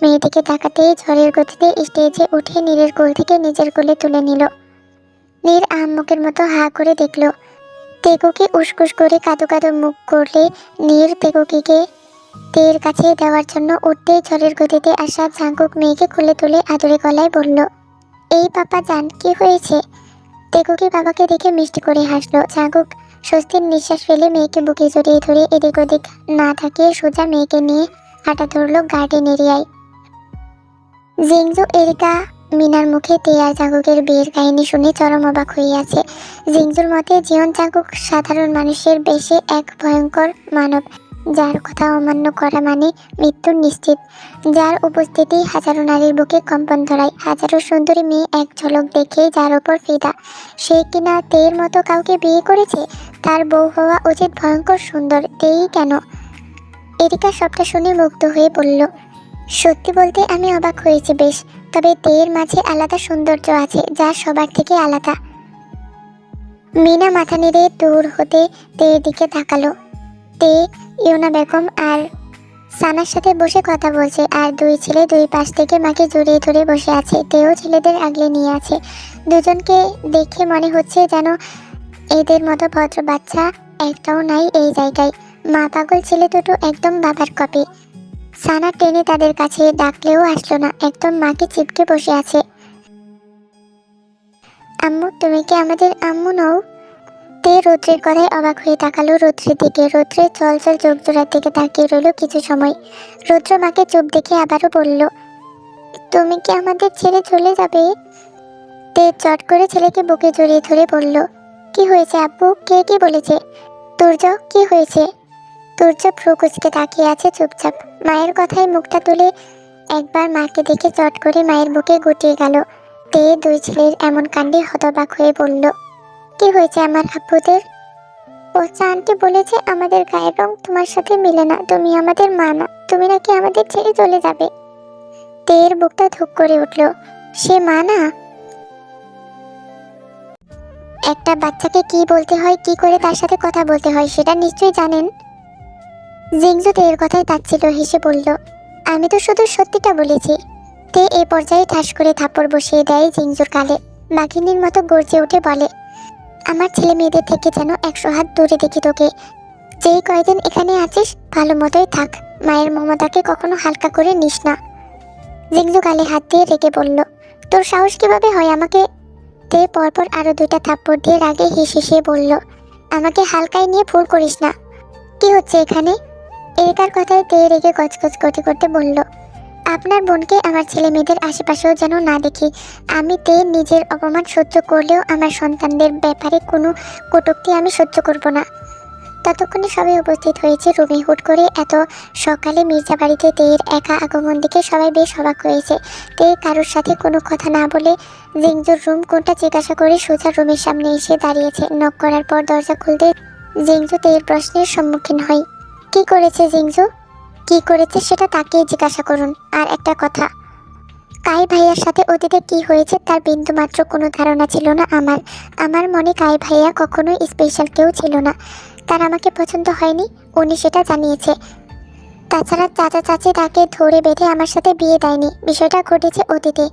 মেয়েটিকে তাকাতেই ঝড়ের গতিতে স্টেজে উঠে নীরের কোল থেকে নিজের কোলে তুলে নিল। নীর আহাম্মকের মতো হা করে দেখল। তেকুকে উসকুস করে কাঁদো কাঁদো মুখ করলে নীর তেকুকিকে তের কাছে দেওয়ার জন্য উঠতেই ঝড়ের গতিতে আসা ঝাঙ্কুক মেয়েকে কোলে তুলে আদুরে গলায় বলল, এই পাপা জান, কি হয়েছে? তেকুকি বাবাকে দেখে মিষ্টি করে হাসলো। ঝাঙ্কুক স্বস্তির নিঃশ্বাস ফেলে মেয়েকে বুকে জড়িয়ে ধরে এদিক ওদিক না থাকিয়ে সোজা মেয়েকে নিয়ে হাঁটা ধরল গার্ডেন এরিয়ায়। জিংজু, এরিকা, মিনার মুখে তে আর জাঙ্কুকের বিয়ের কাহিনী শুনে চরম অবাক হয়ে আছে। জিংজুর মতে জিয়ন জাঙ্কুক সাধারণ মানুষের বেশে এক ভয়ঙ্কর মানব, যার কথা অমান্য করা মানে মৃত্যু নিশ্চিত, যার উপস্থিতি হাজারো নারীর বুকে কম্পন ধরায়, হাজারো সুন্দরী মেয়ে এক ঝলক দেখেই যার ওপর ফিদা। সে কিনা তের মতো কাউকে বিয়ে করেছে। তার বউ হওয়া উচিত ভয়ঙ্কর সুন্দর, তেই কেন? এরিকা সবটা শুনে মুগ্ধ হয়ে বলল, সত্যি বলতে আমি অবাক হয়েছি বেশ, তবে তের মাঝে আলাদা সৌন্দর্য আছে যা সবার থেকে আলাদা। মিনা মাথা নেড়ে দূর হতে তের দিকে তাকালো। তে ইউনা বেগম আর সানার সাথে বসে কথা বলছে, আর দুই ছেলে দুই পাশ থেকে মাকে জড়িয়ে ধরে বসে আছে। তেও ছেলেদের আগলে নিয়ে আছে। দুজনকে দেখে মনে হচ্ছে যেন এদের মতো ভদ্র বাচ্চা একটাও নাই এই জায়গায়। মা পাগল ছেলে দুটো একদম বাবার কপি। সানা টেনে তাদের কাছে ডাকলেও আসলো না, একদম মাকে চিপকে বসে আছে। আম্মু, তুমি কি আমাদের আম্মু নও? তে রৌদ্রের কথায় অবাক হয়ে তাকালো রৌদ্রের দিকে। রৌদ্রের চল চল চোখ জোড়ার দিকে তাকিয়ে রইল কিছু সময়। রৌদ্র মাকে চুপ দেখে আবারও বলল, তুমি কি আমাদের ছেড়ে চলে যাবে? তে চট করে ছেলেকে বুকে জড়িয়ে ধরে বলল, কি হয়েছে আব্বু? কে কি বলেছে? তুর্য, কি হয়েছে? তুর্য ভ্রু কুচকে তাকিয়ে আছে চুপচাপ। মায়ের কথায় মুখটা তুলে একবার মাকে দেখে চট করে মায়ের বুকে গুটিয়ে গেল। তে দুই ছেলের এমন কাণ্ডে হতবাক হয়ে বলল, কি হয়েছে আমার আব্বুদের? পচা আন্টি বলেছে আমাদের গায়ের রং তোমার সাথে মিলে না, তুমি আমাদের মা না, তুমি নাকি আমাদের ছেড়ে চলে যাবে। তের বুকটা ধুক করে উঠল। সে মা না? একটা বাচ্চাকে কি বলতে হয়, কি করে তার সাথে কথা বলতে হয় সেটা নিশ্চয়ই জানেন। জিংজু তের কথায় তাচ্ছিল হেসে বলল, আমি তো শুধু সত্যিটা বলেছি। তে এই পর্যায়ে ঠাস করে থাপ্পড় বসিয়ে দেয় জিংজুর গালে। বাঘিনীর মতো গর্জে উঠে বলে, আমার ছেলে মেয়েদের থেকে যেন 100 হাত দূরে দেখি তোকে। যেই কয়দিন এখানে আছিস ভালো মতোই থাক, মায়ের মমতাকে কখনো হালকা করে নিস না। জিংজু গালে হাত দিয়ে রেগে বলল, তোর সাহস কিভাবে হয় আমাকে? তে পরপর আরো 2টা থাপ্পড় দিয়ে রাগে হিসিয়ে বলল, আমাকে হালকায় নিয়ে ভুল করিস না। কি হচ্ছে এখানে? এরিকার কথায় তে রেগে কচকচ করতে করতে বলল, আপনার বোনকে আমার ছেলে মেয়েদের আশেপাশেও যেন না দেখি। আমি তে নিজের অপমান সহ্য করলেও আমার সন্তানদের ব্যাপারে কোনো কটূক্তি আমি সহ্য করব না। ততক্ষণে সবাই উপস্থিত হয়েছে রুমে। হুট করে এত সকালে মির্জা বাড়িতে তের একা আগমন দেখে সবাই বেশ অবাক হয়েছে। তে কারোর সাথে কোনো কথা না বলে জিংজুর রুম কোনটা জিজ্ঞাসা করে সোজা রুমের সামনে এসে দাঁড়িয়েছে। নক করার পর দরজা খুলতে জিংজু তের প্রশ্নের সম্মুখীন হয়। কি করেছে জিংজু? কি করেছে সেটা তাকে জিজ্ঞাসা করুন। আর একটা কথা, কাই ভাইয়ার সাথে অতীতে কি হয়েছে তার বিন্দু মাত্র কোনো ধারণা ছিল না আমার। আমার মনে কাই ভাইয়া কখনোই স্পেশাল কেউ ছিল না। তার আমাকে পছন্দ হয়নি, উনি সেটা জানিয়েছে। তাছাড়া চাচা চাচি তাকে ধরে বেঁধে আমার সাথে বিয়ে দেয়নি। বিষয়টা ঘটেছে অতীতে,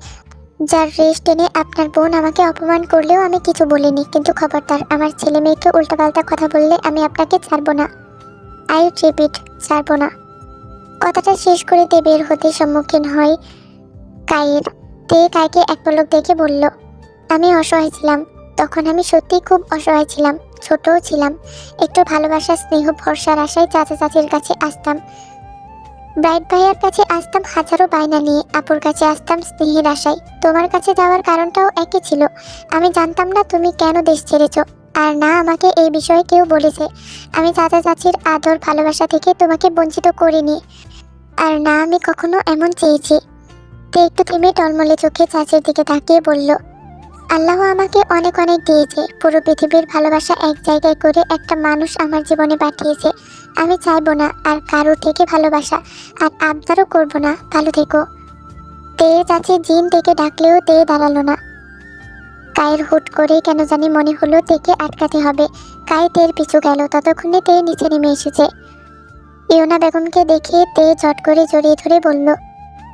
যার রেশ টেনে আপনার বোন আমাকে অপমান করলেও আমি কিছু বলিনি। কিন্তু খবরদার আমার ছেলে মেয়েকে উল্টাপাল্টা কথা বললে আমি আপনাকে ছাড়বো না। আই রিপিট, ছাড়বো না। কথাটা শেষ করে তে বের হতে সম্মুখীন হয় কাইয়ের। তে কাইকে এক পলক দেখে বলল, আমি অসহায় ছিলাম তখন, আমি সত্যিই খুব অসহায় ছিলাম, ছোটও ছিলাম। একটু ভালোবাসা, স্নেহ, ভরসার আশায় চাচা চাচির কাছে আসতাম, ব্রাইট ভাইয়ার কাছে আসতাম হাজারো বায়না নিয়ে, আপুর কাছে আসতাম স্নেহের আশায়। তোমার কাছে যাওয়ার কারণটাও একই ছিল। আমি জানতাম না তুমি কেন দেশ ছেড়েছ, আর না আমাকে এই বিষয়ে কেউ বলেছে। আমি চাচা চাচির আদর ভালোবাসা থেকে তোমাকে বঞ্চিত করিনি, আর না আমি কখনো এমন চেয়েছি। তে একটু থেমে টলমলে চোখে চাচির দিকে তাকিয়ে বলল, আল্লাহ আমাকে অনেক অনেক দিয়েছে। পুরো পৃথিবীর ভালোবাসা এক জায়গায় করে একটা মানুষ আমার জীবনে পাঠিয়েছে। আমি চাইবো না আর কারোর থেকে ভালোবাসা, আর আবদারও করবো না। ভালো থেকো। তে চাচি জিন থেকে ডাকলেও তে দাঁড়ালো না। কায়ের হুট করে কেন জানি মনে হলো তেকে আটকাতে হবে। কায়ে তের পিছু গেল। ততক্ষণে তে নিচে নেমে এসেছে। ইউনা বেগমকে দেখে তে চট করে জড়িয়ে ধরে বলল,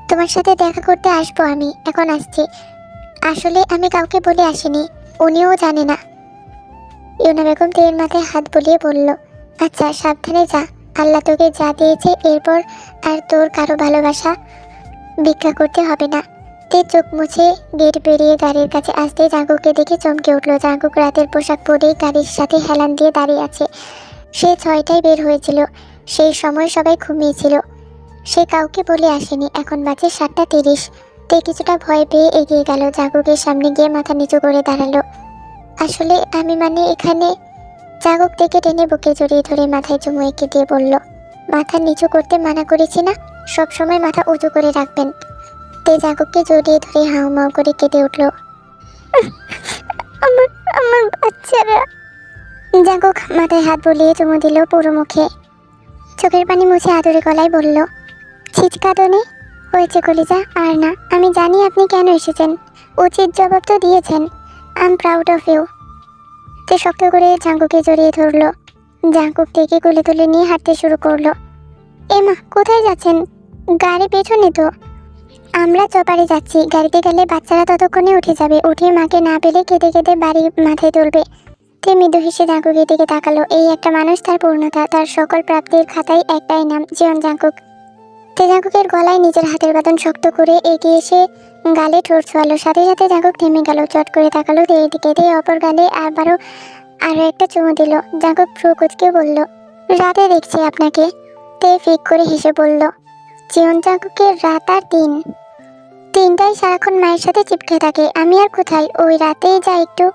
তোমার সাথে দেখা করতে আসবো, আমি এখন আসছি। আসলে আমি কাউকে বলে আসিনি, উনিও জানে না। ইউনা বেগম তের মাথায় হাত বুলিয়ে বলল, আচ্ছা সাবধানে যা, আল্লাহ তোকে যা দিয়েছে এরপর আর তোর কারো ভালোবাসা ভিক্ষা করতে হবে না। তে চোখ মুছে গেট পেরিয়ে গাড়ির কাছে আসতে জাঙ্কুককে দেখে চমকে উঠল। জাঙ্কুক রাতের পোশাক পরেই গাড়ির সাথে হেলান দিয়ে দাঁড়িয়ে আছে। সে 6টায় বের হয়েছিল, সেই সময় সবাই ঘুমিয়েছিল। সে কাউকে বলে আসেনি। এখন বাজে 7:30। তে কিছুটা ভয় পেয়ে এগিয়ে গেল, জাঙ্কুকের সামনে গিয়ে মাথা নিচু করে দাঁড়ালো। আসলে আমি এখানে। জাঙ্কুক থেকে টেনে বুকে জড়িয়ে ধরে মাথায় চুমু এঁকে দিয়ে বলল, মাথা নিচু করতে মানা করেছি না, সবসময় মাথা উঁচু করে রাখবেন। তে জাঙ্কুককে জড়িয়ে ধরে হাউমাউ করে কেঁদে উঠল। আমার আমার বাচ্চারা। জাঙ্কুক মাথায় হাত বুলিয়ে চুমু দিল পুরো মুখে। চোখের পানি মুছে আদরে গলায় বলল, ছিচকাদনে হয়েছে কলিজা, আর না। আমি জানি আপনি কেন এসেছেন, উচিত জবাব তো দিয়েছেন। I am proud of you. তে শক্ত করে জাঙ্কুকে জড়িয়ে ধরল। জাঙ্কুক থেকে কোলে তুলে নিয়ে হাঁটতে শুরু করলো। এমা, কোথায় যাচ্ছেন? গাড়ি পেছনে তো। আমরা চপারে যাচ্ছি, গাড়িতে গেলে বাচ্চারা ততক্ষণে উঠে যাবে, উঠে মাকে না পেলে কেঁদে কেঁদে বাড়ি মাথায় তুলবে। তে মৃদু হেসে জাঙ্কুকের দিকে তাকালো। এই একটা মানুষ, তার পূর্ণতা, তার সকল প্রাপ্তির খাতায় একটাই নাম, জীবন জাঙ্কুক। তে জাঙ্কুকের গলায় নিজের হাতের বাঁধন শক্ত করে এগিয়ে এসে গালে ঠোঁট ছোঁয়ালো। সাথে সাথে জাঙ্কুক থেমে গেল, চট করে তাকালো তের দিকে। তে অপর গালে আরো একটা চুমু দিল। জাঙ্কুক ভ্রু কুঁচকে বলল, রাতে দেখছি আপনাকে। তে ফিক করে হেসে বলল, জীবন জাঙ্কুকের রাত আর দিন, তিনটাই সারাক্ষণ মায়ের সাথে চিপকে থাকে। আমি আর কোথায়, ওই রাতেই যা একটু।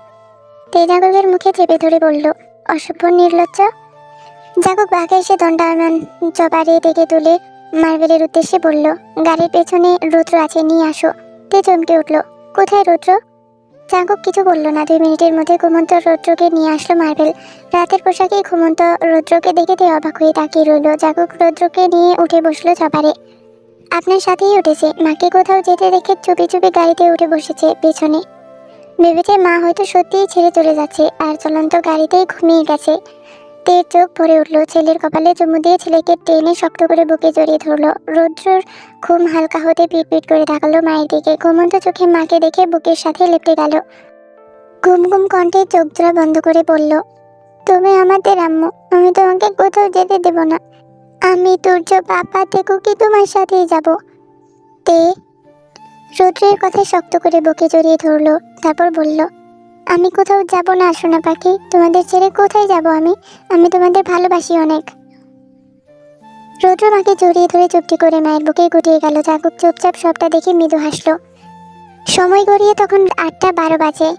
তে জাঙ্কুকের মুখে চেপে ধরে বলল, অসভ্য নির্লজ্জ। জাঙ্কুক বাঘে এসে দণ্ডায়মান চপারে থেকে তুলে মার্বেলের উদ্দেশ্যে বলল, গাড়ির পেছনে রুদ্র আছে, নিয়ে আসো। তে চমকে উঠল, কোথায় রুদ্র? জাঙ্কুক কিছু বলল না। 2 মিনিটের মধ্যে ঘুমন্ত রুদ্রকে নিয়ে আসলো মার্বেল। রাতের পোশাকে ঘুমন্ত রুদ্রকে দেখে তে অবাক হয়ে তাকিয়ে রইল। জাঙ্কুক রুদ্রকে নিয়ে উঠে বসলো চপারে। আপনার সাথেই উঠেছে, মাকে কোথাও যেতে দেখে চুপি চুপি গাড়িতে উঠে বসেছে পেছনে। ভেবেছে মা হয়তো সত্যিই ছেড়ে চলে যাচ্ছে, আর চলন্ত গাড়িতেই ঘুমিয়ে গেছে। তের চোখ ভরে উঠল। ছেলের কপালে চুমু দিয়ে ছেলেকে টেনে শক্ত করে বুকে জড়িয়ে ধরল। রুদ্রর ঘুম হালকা হতে পিট পিট করে তাকালো মায়ের দিকে। ঘুমন্ত চোখে মাকে দেখে বুকের সাথে লেপটে গেল। ঘুম ঘুম কণ্ঠে চোখ জোড়া বন্ধ করে বলল, তুমি আমাদের আম্মু, আমি তোমাকে কোথাও যেতে দেব না। আমি তুর্য, পাপা, দেখো কি তোমার সাথেই যাব। তে রুদ্রের কথায় শক্ত করে বুকে জড়িয়ে ধরলো, তারপর বলল, আমি কোথাও যাব না সোনা পাখি, তোমাদের ছেড়ে কোথায় যাব আমি? আমি তোমাদের ভালোবাসি অনেক। রুদ্র মাকে জড়িয়ে ধরে চুপটি করে মায়ের বুকে গুটিয়ে গেল। জাঙ্কুক চুপচাপ সবটা দেখে মৃদু হাসলো। সময় গড়িয়ে তখন 8:12 বাজে।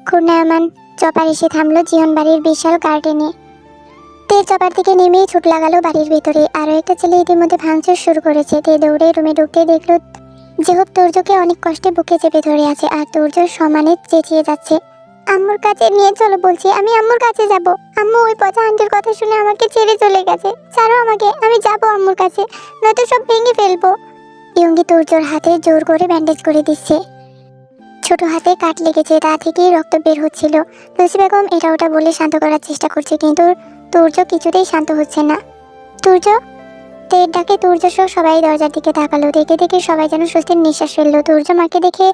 ঘূর্ণায়মান চপার এসে থামলো জীবন বাড়ির বিশাল গার্ডেনে। তে চপার থেকে নেমেই ছুট লাগালো বাড়ির ভেতরে। আরও একটা ছেলে ইতিমধ্যে ভাঙচুর শুরু করেছে। তে দৌড়ে রুমে ঢুকতে দেখলো যেহব তুর্যকে অনেক কষ্টে বুকে চেপে ধরে আছে, আর তুর্য সমানে চেঁচিয়ে যাচ্ছে, আম্মুর কাছে নিয়ে চলো বলছি, আমি আম্মুর কাছে যাব। আম্মু ওই পচা আন্টির কথা শুনে আমাকে ছেড়ে চলে গেছে, ছাড়ো আমাকে, আমি যাব আম্মুর কাছে, নয়তো সব ভেঙে ফেলবো। ইয়ঙ্গি তুর্যর হাতে জোর করে ব্যান্ডেজ করে দিচ্ছে। ছোট হাতে কাট লেগেছে, তা থেকেই রক্ত বের হচ্ছিল। লুসি বেগম এটা ওটা বলে শান্ত করার চেষ্টা করছে, কিন্তু তুর্য কিছুতেই শান্ত হচ্ছে না। তুর্য! তের ডাকে তুর্য সহ সবাই দরজার দিকে তাকালো। দেখে দেখে সবাই যেন স্বস্তির নিঃশ্বাস ফেললো। তুর্য মাকে দেখে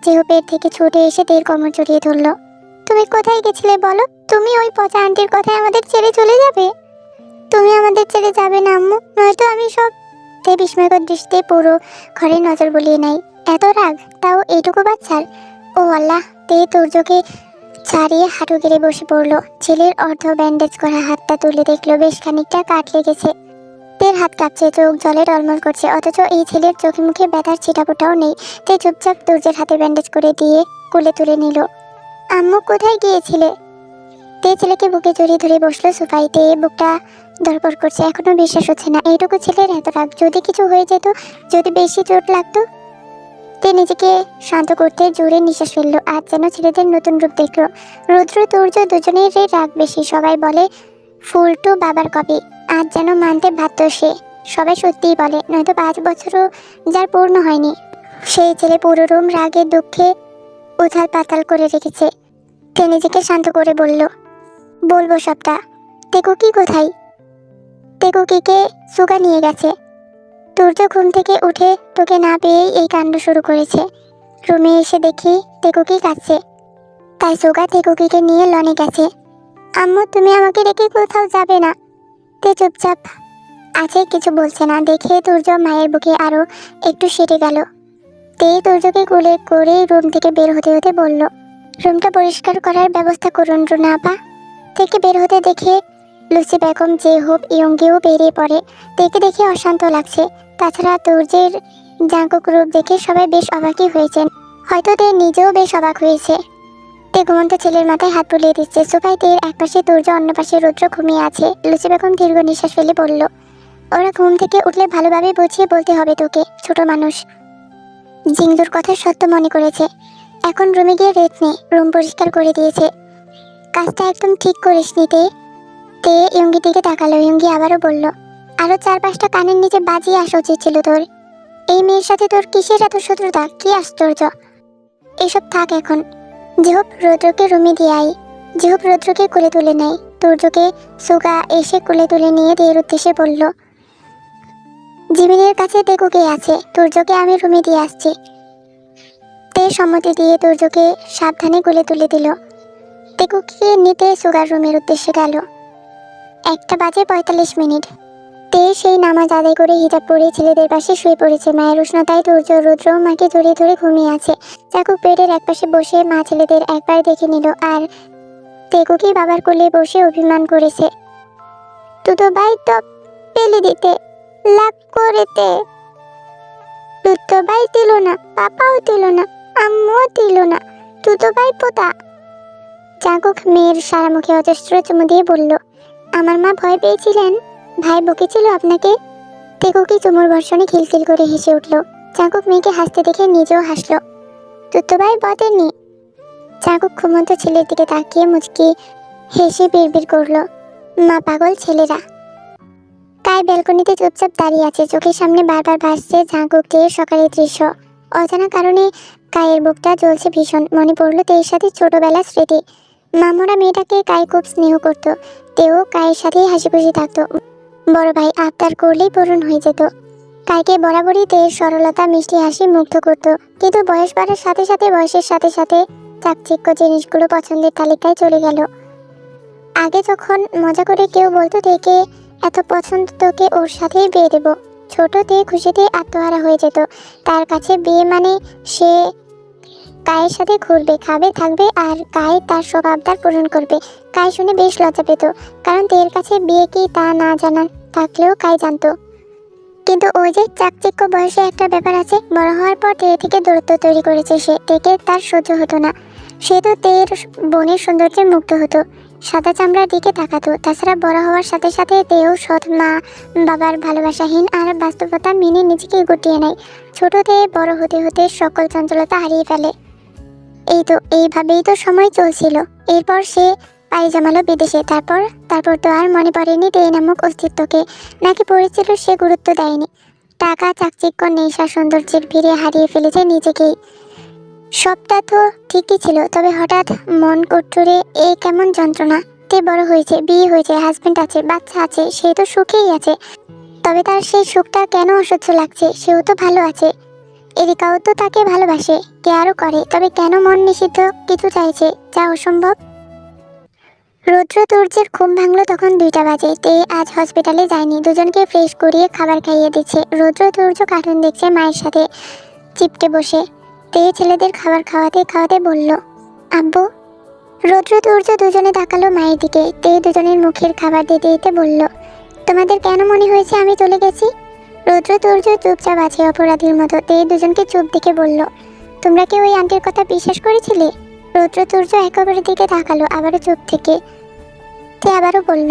যেহুপের থেকে ছুটে এসে তের কোমর জড়িয়ে ধরলো। তুমি কোথায় গেছিলে বলো? তুমি ওই পচা আন্টির কথায় আমাদের ছেড়ে চলে যাবে? তুমি আমাদের ছেড়ে যাবে না আম্মু, নয়তো আমি সব। তে বিস্ময়কর দৃষ্টিতে পুরো ঘরে নজর বুলিয়ে নেয়। এত রাগ, তাও এইটুকু বাচ্চার। ও আল্লাহ! তে তুর্যকে ছাড়িয়ে হাঁটু গেড়ে বসে পড়লো। ছেলের অর্ধ ব্যান্ডেজ করা হাতটা তুলে দেখলো বেশ খানিকটা কাট লেগেছে। তের হাত কাঁপছে, চোখ জলে টলমল করছে, অথচ এই ছেলের চোখে মুখে ব্যথার ছিটাফোঁটাও নেই। তে চুপচাপ তুর্যের হাতে ব্যান্ডেজ করে দিয়ে কোলে তুলে নিল। আম্মু কোথায় গিয়েছিলে? তে ছেলেকে বুকে জড়িয়ে ধরে বসলো সোফায়। তে বুকটা ধড়ফড় করছে, এখনো বিশ্বাস হচ্ছে না এইটুকু ছেলের এত রাগ। যদি কিছু হয়ে যেত, যদি বেশি চোট লাগতো। তে নিজেকে শান্ত করতে জোরে নিঃশ্বাস ফেললো। আজ যেন ছেলেদের নতুন রূপ দেখলো। রুদ্র তুর্য দুজনেরই রাগ বেশি। সবাই বলে ফুলটু বাবার কপি। আজ যেন মানতে বাধ্য সে। সবাই সত্যিই বলে, নয়তো 5 বছরও যার পূর্ণ হয়নি। সেই ছেলে পুরো রুম রাগে দুঃখে উথাল পাতাল করে রেখেছে। তে নিজেকে শান্ত করে বলল, বলবো সবটা। তেকুকি কোথায়? তেকুকিকে সুগা নিয়ে গেছে। সূর্য ঘুম থেকে উঠে তোকে না পেয়েই এই কাণ্ড শুরু করেছে। রুমে এসে দেখি তেকুকি কাঁদছে, তাই সুগা তেকুকিকে নিয়ে লনে গেছে। আম্মু, তুমি আমাকে রেখে কোথাও যাবে না? তে চুপচাপ আছে, কিছু বলছে না। দেখে তুর্য মায়ের বুকে আরো একটু সেটে গেল। তে তুর্যকে কোলে করে রুম থেকে বের হতে হতে বলল, রুমটা পরিষ্কার করার ব্যবস্থা করুন রুনা আপা। থেকে বের হতে দেখে লুসি বেগম, জে হোপ, ইয়ঙ্গিও বেরিয়ে পড়ে। তেকে দেখে অশান্ত লাগছে। তাছাড়া তুর্যের জাঙ্কুক রূপ দেখে সবাই বেশ অবাকই হয়েছেন। হয়তো তে নিজেও বেশ অবাক হয়েছে। তে ঘুমন্ত ছেলের মাথায় হাত বুলিয়ে দিচ্ছে। সোফায় তের একপাশে তুর্য, অন্য পাশে রুদ্র ঘুমিয়ে আছে। লুসি বেগম দীর্ঘ নিঃশ্বাস ফেলে বলল, ওরা ঘুম থেকে উঠলে ভালোভাবে বুঝিয়ে বলতে হবে তোকে, ছোট মানুষ। জিংজুর কথা সত্য মনে করেছে। এখন রুমে গিয়ে রেস্ট নে, রুম পরিষ্কার করে দিয়েছে। কাজটা একদম ঠিক করিস নি তে। তে ইয়ঙ্গির দিকে তাকালো। ইয়ঙ্গি আবারও বলল, আরো 4-5টা কানের নিচে বাজিয়ে আসা উচিত ছিল তোর। এই মেয়ের সাথে তোর কিসের এত শত্রুতা? কি আশ্চর্য! এসব থাক এখন। যেহব রৌদ্রকে রুমে দিয়ে আই। যেহব রৌদ্রকে কোলে তুলে নেয়। তুর্যকে সুগা এসে কোলে তুলে নিয়ে তের উদ্দেশ্যে বলল, জিমিনের কাছে তেকুকে আছে, তুর্যকে আমি রুমে দিয়ে আসছি। তে সম্মতি দিয়ে তুর্যকে সাবধানে কোলে তুলে দিল। তেকুকে নিতে সুগার রুমের উদ্দেশ্যে গেল। 1:45 তে সেই নামাজ আদায় করে হিজাব পরে ছেলেদের পাশে শুয়ে পড়েছে। মায়ের উষ্ণতায় তুর্য, রুদ্র মাকে জড়িয়ে ধরে ঘুমিয়ে আছে। চাকুক বেডের একপাশে বসে মা ছেলেদের একবার দেখে নিল, আর তেকুকি বাবার কোলে বসে অভিমান করেছে। তুতো ভাই তো পেলে দিতে লাগ করেতে, তুতো ভাই দিল না, পাপাও দিল না, আম্মুও দিল না, তুতো ভাই পোতা। চাকুক মেয়ের সারা মুখে অজস্র চুমু দিয়ে বলল, আমার মা ভয় পেয়েছিলেন? ভাই বকেছিল আপনাকে? তেকুকি চুমুর বর্ষণে খিলখিল করে হেসে উঠল। চাকুক মেয়েকে হাসতে দেখে নিজেও হাসল। তুতো ভাই বলেনি। চাকুক ঘুমন্ত ছেলের দিকে তাকিয়ে মুচকি হেসে বিড়বিড় করল, মা পাগল ছেলেরা। কাই ব্যালকনিতে চুপচাপ দাঁড়িয়ে আছে। চোখের সামনে বারবার ভাসছে ঝাঁকুকের সকালের দৃশ্য। অজানা কারণে কায়ের বুকটা জ্বলছে ভীষণ। মনে পড়ল তের সাথে ছোটবেলার স্মৃতি। মামরা মেয়েটাকে কাই খুব স্নেহ করত। তেও কায়ের সাথেই হাসি খুশি থাকতো। বড় ভাই আবদার করলেই পূরণ হয়ে যেত। কাইকে বরাবরই তের সরলতা, মিষ্টি হাসি মুগ্ধ করত। কিন্তু বয়স বাড়ার সাথে সাথে, বয়সের সাথে সাথে চাকচিক্য জিনিসগুলো পছন্দের তালিকায় চলে গেল। আগে যখন মজা করে কেউ বলতো তেকে এত পছন্দ, তোকে ওর সাথেই বিয়ে দেব, ছোটতে খুশিতে আত্মহারা হয়ে যেত। তার কাছে বিয়ে মানে সে কায়ের সাথে ঘুরবে, খাবে, থাকবে, আর কাই তার সব আবদার পূরণ করবে। কাই শুনে বেশ লজ্জা পেত, কারণ তের কাছে বিয়ে কি তা না জানা থাকলেও কাই জানতো। কিন্তু ওই যে চাকচিক্য বয়সে একটা ব্যাপার আছে। বড় হওয়ার পর তে থেকে দূরত্ব তৈরি করেছে সে। তেকে তার সহ্য হতো না। সে তো তের বোনের সৌন্দর্যে মুগ্ধ হতো, সাদা চামড়ার দিকে তাকাতো। তাছাড়া বড় হওয়ার সাথে সাথে তেও সৎ মা বাবার ভালোবাসাহীন আর বাস্তবতা মেনে নিজেকে গুটিয়ে নেয়। ছোটতে বড় হতে হতে সকল চঞ্চলতা হারিয়ে ফেলে। এইভাবেই তো সময় চলছিল। এরপর সে পাড়ি জমালো বিদেশে। তারপর তো আর মনে পড়েনি তে নামক অস্তিত্বকে। নাকি পড়েছিল সে গুরুত্ব দেয়নি। টাকা, চাকচিক্য, নেশা, সৌন্দর্যের ভিড়ে হারিয়ে ফেলেছে নিজেকেই। সবটা তো ঠিকই ছিল, তবে হঠাৎ মন কটুরে এই কেমন যন্ত্রণা। তে বড় হয়েছে, বিয়ে হয়েছে, হাজবেন্ড আছে, বাচ্চা আছে, সে তো সুখেই আছে। তবে তার সেই সুখটা কেন অসহ্য লাগছে? সেও তো ভালো আছে, এরিকাও তো তাকে ভালোবাসে, কেয়ারও করে। তবে কেন মন নিষিদ্ধ কিছু চাইছে, যা অসম্ভব। রৌদ্র তুর্যের ঘুম ভাঙলো তখন 2টা বাজে। তে আজ হসপিটালে যায়নি। দুজনকে ফ্রেশ করিয়ে খাবার খাইয়ে দিচ্ছে। রৌদ্র তুর্য কার্টুন দেখছে মায়ের সাথে চিপকে বসে। তে ছেলেদের খাবার খাওয়াতে খাওয়াতে বলল, আব্বু। রৌদ্র তুর্য দুজনে তাকালো মায়ের দিকে। তে দুজনের মুখের খাবার দিতে দিতে বলল, তোমাদের কেন মনে হয়েছে আমি চলে গেছি? রৌদ্র তুর্য চুপচাপ আছে অপরাধীর মতো। তে দুজনকে চুপ দিকে বলল, তোমরা কি ওই আন্টির কথা বিশ্বাস করেছিলে? রৌদ্র তুর্য একেবারে দিকে তাকালো, আবারও চুপ থেকে। তে আবারও বলল,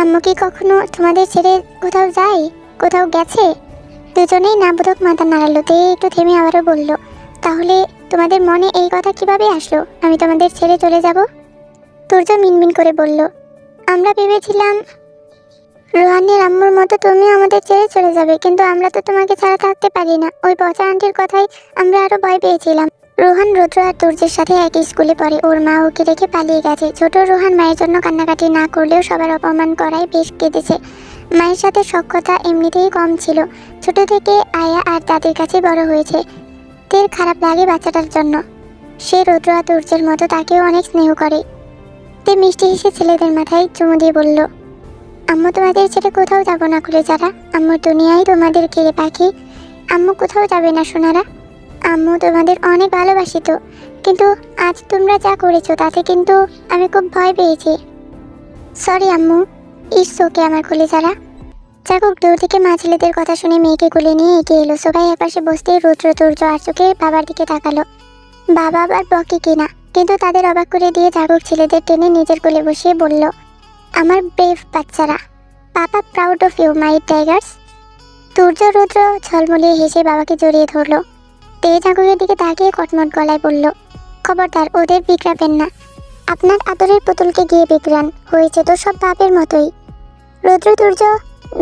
আম্মু কি কখনো তোমাদের ছেড়ে কোথাও যায়, কোথাও গেছে? দুজনেই নাবোধক মাথা নাড়ালো। তে একটু থেমে আবারও বলল, তাহলে তোমাদের মনে এই কথা কিভাবে আসলো আমি তোমাদের ছেড়ে চলে যাব? তুর্য মিনমিন করে বলল, আমরা ভেবেছিলাম রোহানের আম্মুর মতো তুমিও আমাদের ছেড়ে চলে যাবে, কিন্তু আমরা তো তোমাকে ছাড়া থাকতে পারি না। ওই পচা আন্টির কথাই আমরা আরো ভয় পেয়েছিলাম। রোহান, রৌদ্র আর তুর্যের সাথে একই স্কুলে পড়ে। ওর মা ওকে রেখে পালিয়ে গেছে। ছোট রোহান মায়ের জন্য কান্নাকাটি না করলেও সবার অপমান করায় বেশ কেঁদেছে। মায়ের সাথে সখ্যতা এমনিতেই কম ছিল। ছোট থেকে আয়া আর দাদির কাছে বড় হয়েছে। তের খারাপ লাগে বাচ্চাটার জন্য। সে রৌদ্র আর দুর্যের মতো তাকেও অনেক স্নেহ করে। তে মিষ্টি হেসে ছেলেদের মাথায় চুমু দিয়ে বলল, আম্মু তোমাদের ছেড়ে কোথাও যাবো না খুলে যারা। আম্মুর দুনিয়ায় তোমাদের ঘিরে পাখি। আম্মু কোথাও যাবে না সোনারা। আম্মু তোমাদের অনেক ভালোবাসি তো, কিন্তু আজ তোমরা যা করেছো তাতে কিন্তু আমি খুব ভয় পেয়েছি। সরি আম্মু। ইটস ওকে আমার খুলে যারা। জাগুক দূর থেকে মা ছেলেদের কথা শুনে মেয়েকে কোলে নিয়ে এগিয়ে এলো। সবাই একপাশে বসতেই রুদ্র তুর্য আর চোখে বাবার দিকে তাকালো। বাবা আবার বকে কিনা, কিন্তু তাদের অবাক করে দিয়ে জাগুক ছেলেদের টেনে নিজের কোলে বসিয়ে বলল, আমার ব্রেভ বাচ্চারা, papa proud of you my tigers. Turya Rudra ঝলমলিয়ে হেসে বাবাকে জড়িয়ে ধরলো। তে জাগুকের দিকে তাকিয়ে কটমট গলায় বলল, খবরদার ওদের বিগড়াবেন না। আপনার আদরের পুতুলকে গিয়ে বিগড়ান, হয়েছে তো সব বাপের মতোই। রুদ্র তুর্য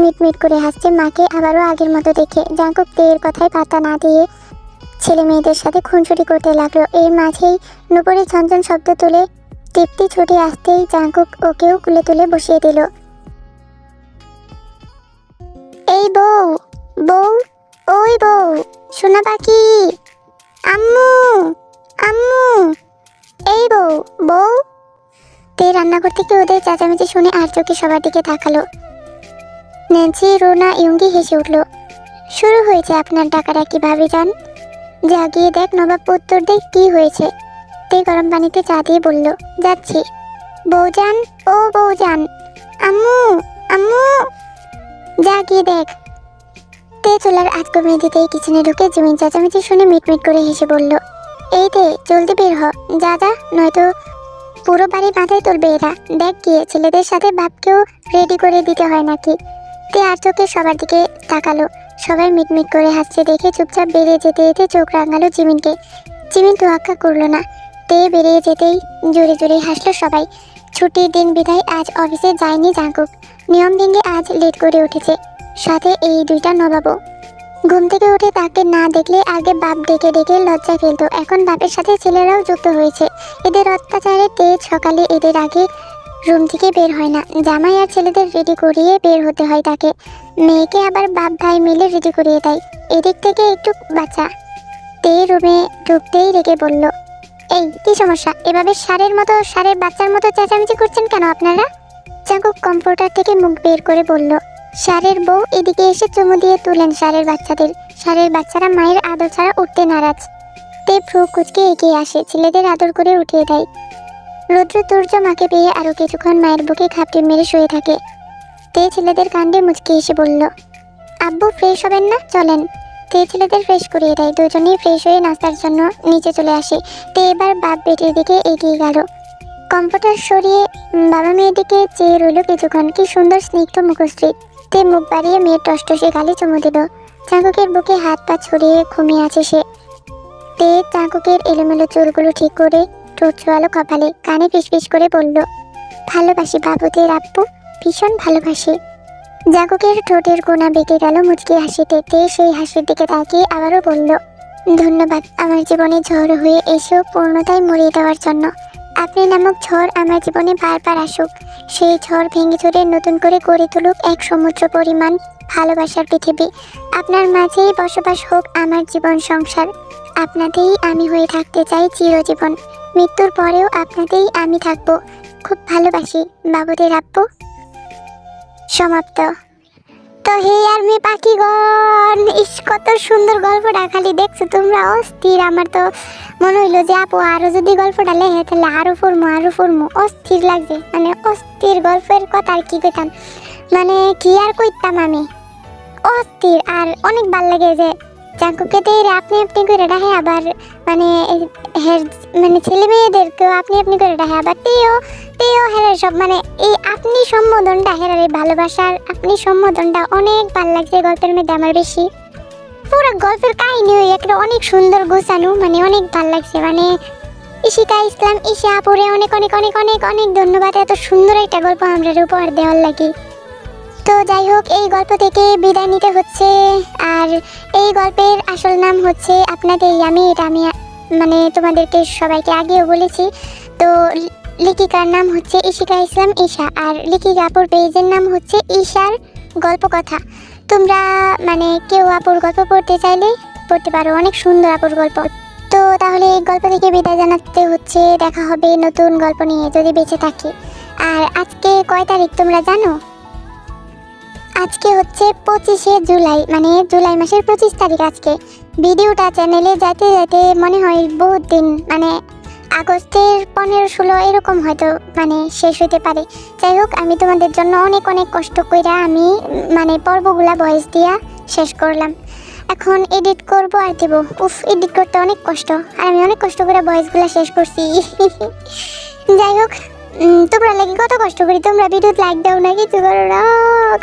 মিটমিট করে হাসছে মাকে আবারও আগের মতো দেখে। জাগুক তেয়ের কথায় পাত্তা না দিয়ে ছেলে মেয়েদের সাথে খুনসুটি করতে লাগলো। এর মাঝেই নুপুরে ঝনঝন শব্দ তুলে তৃপ্তি ছুটে আসতেই জাগুক ওকেও কুলে তুলে বসিয়ে দিল। এই বউ, বউ, ওই বউ, সোনা পাখি, আম্মু, আম্মু, এই বউ, বউ। তে রান্নাঘর থেকে ওদের চেঁচামেচি শুনে আর চোখে সবার দিকে তাকালো। ন্যান্সি, রোনা, ইয়ঙ্গি হেসে উঠল। শুরু হয়েছে আপনার ডাকাডাকি ভাবি যান। যা গিয়ে দেখ নবাব উত্তর দেখ কি হয়েছে। তে গরম পানিতে চা দিয়ে বলল, যাচ্ছি। বউজান, ও বউজান, আম্মু, আম্মু, যা গিয়ে দেখ। তে চুলার আঁচ কমিয়ে দিতেই কিচেনে ঢুকে জিমিন চেঁচামেচি শুনে মিটমিট করে হেসে বলল, এই তে জলদি বের হ, যা যা, নয়তো পুরো বাড়ি মাথায় তুলবে এরা। দেখ গিয়ে ছেলেদের সাথে বাপকেও রেডি করে দিতে হয় নাকি। তে আর চোখে সবার দিকে তাকালো। সবাই মিটমিট করে হাসছে দেখে চুপচাপ বেরিয়ে যেতে যেতে চোখ রাঙালো জিমিনকে। জিমিন তোয়াক্কা করলো না। তে বেরিয়ে যেতেই জোরে জোরে হাসলো সবাই। ছুটির দিন বিদায় আজ অফিসে যায়নি জাগুক। নিয়ম ভেঙে আজ লেট করে উঠেছে, সাথে এই দুইটা নবাবও। ঘুম থেকে উঠে তাকে না দেখলে আগে বাপ ডেকে ডেকে লজ্জা ফেলতো, এখন বাপের সাথে ছেলেরাও যুক্ত হয়েছে। এদের অত্যাচারে তেজ সকালে এদের আগে রুম থেকে বের হয় না। জামাই আর ছেলেদের রেডি করিয়ে বের হতে হয় তাকে। মেয়েকে আবার বাপ ভাই মিলে রেডি করিয়ে দেয়। এদিক থেকে একটু বাচ্চা। তে রুমে ঢুকতেই রেগে বলল, এই কি সমস্যা? এভাবে ষাঁড়ের বাচ্চার মতো চেঁচামেচি করছেন কেন আপনারা? জাগুক কম্পিউটার থেকে মুখ বের করে বলল, ষাঁড়ের বউ এদিকে এসে চুমু দিয়ে তুলেন ষাঁড়ের বাচ্চাদের। ষাঁড়ের বাচ্চারা মায়ের আদর ছাড়া উঠতে নারাজ। তে ভ্রু কুচকে এগিয়ে আসে, ছেলেদের আদর করে উঠিয়ে দেয়। রুদ্র তুর্য মাকে পেয়ে আরো কিছুক্ষণ মায়ের বুকে খাপটি মেরে শুয়ে থাকে। তে ছেলেদের কাণ্ডে মুচকি এসে বলল, আব্বু ফ্রেশ হবেন না, চলেন। তে ছেলেদের ফ্রেশ করিয়ে দেয়। দুজনেই ফ্রেশ হয়ে নাস্তার জন্য নিচে চলে আসে। তে এবার বাপ বেটির দিকে এগিয়ে গেল। কম্পিউটার সরিয়ে বাবা মেয়ের দিকে চেয়ে রইল কিছুক্ষণ। কি সুন্দর স্নিগ্ধ মুখশ্রী। তে মুখ বাড়িয়ে মেয়ের টসটসে গালে চুমু দিল। জাগুকের বুকে হাত পা ছড়িয়ে ঘুমিয়ে আছে সে। তে জাগুকের এলোমেলো চুলগুলো ঠিক করে ঠোঁট ছোয়ালো কপালে, কানে ফিসফিস করে বলল, ভালোবাসি বাবুদের আব্বু, ভীষণ ভালোবাসি। জাগুকের ঠোঁটের কোণা বেঁকে গেল মুচকি হাসিতে। তে সেই হাসির দিকে তাকিয়ে আবারও বলল, ধন্যবাদ আমার জীবনে ঝড় হয়ে এসেও পূর্ণতায় মরিয়ে দেওয়ার জন্য। আপনি নামক ঝড় আমার জীবনে বারবার আসুক, সেই ঝড় ভেঙে চুরে নতুন করে গড়ে তুলুক এক সমুদ্র পরিমাণ ভালোবাসার পৃথিবী। আপনার মাঝেই বসবাস হোক আমার জীবন সংসার। আপনাতেই আমি হয়ে থাকতে চাই চিরজীবন। মৃত্যুর পরেও আপনাতেই আমি থাকবো। খুব ভালোবাসি বাবুদের আব্বু। সমাপ্ত। তো হে আর মেয়ে পাখিগণ, ইস কত সুন্দর গল্পটা, খালি দেখছো তোমরা অস্থির। আমার তো মনে হইলো যে আপু আরো যদি গল্পটা লেখে তাহলে আরো পড়মু অস্থির লাগছে। মানে অস্থির গল্পের কথা আর কি কইতাম, মানে কি আর কইতাম আমি, অস্থির। আর অনেক ভাল লাগে যে জাগুকে আপনি আপনি করে ডাকে, আবার মানে মানে ছেলে মেয়েদেরকেও আপনি আপনি করে ডাকে, আবার তেও হেরার সব মানে এই আপনি সম্বোধনটা, হেরার এই ভালোবাসার আপনি সম্বোধনটা অনেক ভাল লাগছে গল্পের মধ্যে আমার বেশি। পুরো গল্পের কাহিনী একটা অনেক সুন্দর গোছানো, মানে অনেক ভাল লাগছে। মানে ইশিকা ইসলাম ঈশা আপুরে অনেক অনেক অনেক অনেক অনেক ধন্যবাদ, এত সুন্দর একটা গল্প আমরা উপহার দেওয়ার লাগে। তো যাই হোক, এই গল্প থেকে বিদায় নিতে হচ্ছে। আর এই গল্পের আসল নাম হচ্ছে আপনাদের ইয়ামি, এটা আমি মানে তোমাদেরকে সবাইকে আগেও বলেছি। তো লেখিকার নাম হচ্ছে ইশিকা ইসলাম ঈশা, আর লেখিকা আপুর পেজের নাম হচ্ছে ঈশার গল্প কথা। তোমরা মানে কেউ আপুর গল্প পড়তে চাইলে পড়তে পারো, অনেক সুন্দর আপুর গল্প। তো তাহলে এই গল্প থেকে বিদায় জানাতে হচ্ছে, দেখা হবে নতুন গল্প নিয়ে যদি বেঁচে থাকি। আর আজকে কয় তারিখ তোমরা জানো? আজকে হচ্ছে 25শে জুলাই, মানে জুলাই মাসের 25 তারিখ আজকে। ভিডিওটা চ্যানেলে যাইতে যাইতে মনে হয় বহুত দিন, মানে আগস্টের 15-16 এরকম হয়তো মানে শেষ হতে পারে। যাই হোক, আমি তোমাদের জন্য অনেক অনেক কষ্ট কইরা আমি মানে পর্বগুলা ভয়েস দিয়া শেষ করলাম। এখন এডিট করব আর দেব। উফ, এডিট করতে অনেক কষ্ট, আর আমি অনেক কষ্ট করে ভয়েসগুলা শেষ করছি। যাই হোক, তোমরা লাগি কত কষ্ট করি, তোমরা ভিডিও লাইক দাও না, কিছু করো না,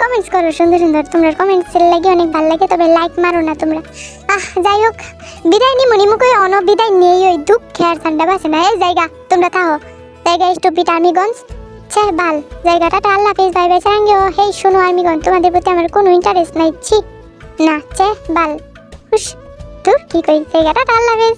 কমেন্টস করো সুন্দর সুন্দর। তোমরা কমেন্টস লাগে অনেক ভালো লাগে, তবে লাইক মারো না তোমরা। যাই হোক, বিদায় নি মনি মুখে অন বিদায় নেই, ওই দুঃখে আর ঠান্ডা বাসে না। এই জায়গা তোমরা থাও, জায়গা স্টুপিড আর্মিগঞ্জ। চাই ভাল জায়গাটা, আল্লাহ হাফেজ, বাই বাই চাঙ্গিও। হেই শোনো আর্মিগঞ্জ, তোমাদের প্রতি আমার কোনো ইন্টারেস্ট নাই, ছি না, চে বাল হুস দূর, কি কই জায়গাটা, আল্লাহ হাফেজ।